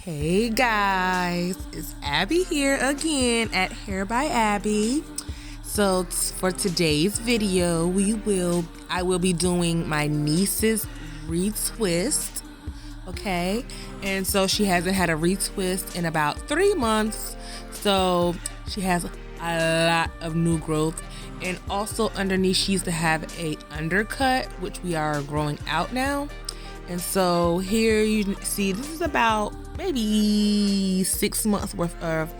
Hey guys, it's Abby here again at Hair by Abby. So for today's video, I will be doing my niece's retwist. Okay, and so she hasn't had a retwist in about 3 months, so she has a lot of new growth. And also underneath, she used to have a undercut, which we are growing out now. And so here you see this is about maybe 6 months worth of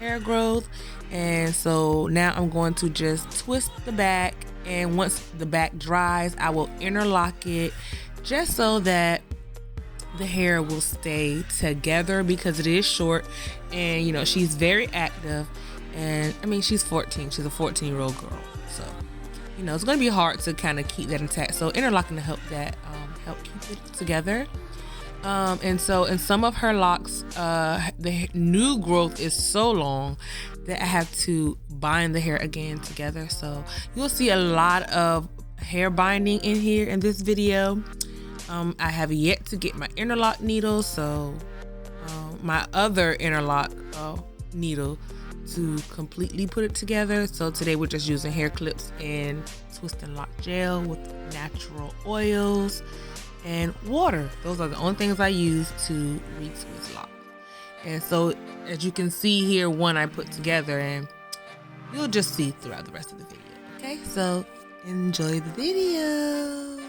hair growth. And so now I'm going to just twist the back, and once the back dries, I will interlock it just so that the hair will stay together, because it is short. And you know, she's very active, and I mean, she's 14. She's a 14-year-old girl, so you know it's going to be hard to kind of keep that intact. So interlocking to help keep it together. And so in some of her locks, the new growth is so long that I have to bind the hair again together. So you'll see a lot of hair binding in here in this video. I have yet to get my interlock needle, so my other interlock needle to completely put it together. So today we're just using hair clips and twist and lock gel with natural oils and water. Those are the only things I use to retwist lock. And so as you can see here, one I put together, and you'll just see throughout the rest of the video. Okay, so enjoy the video.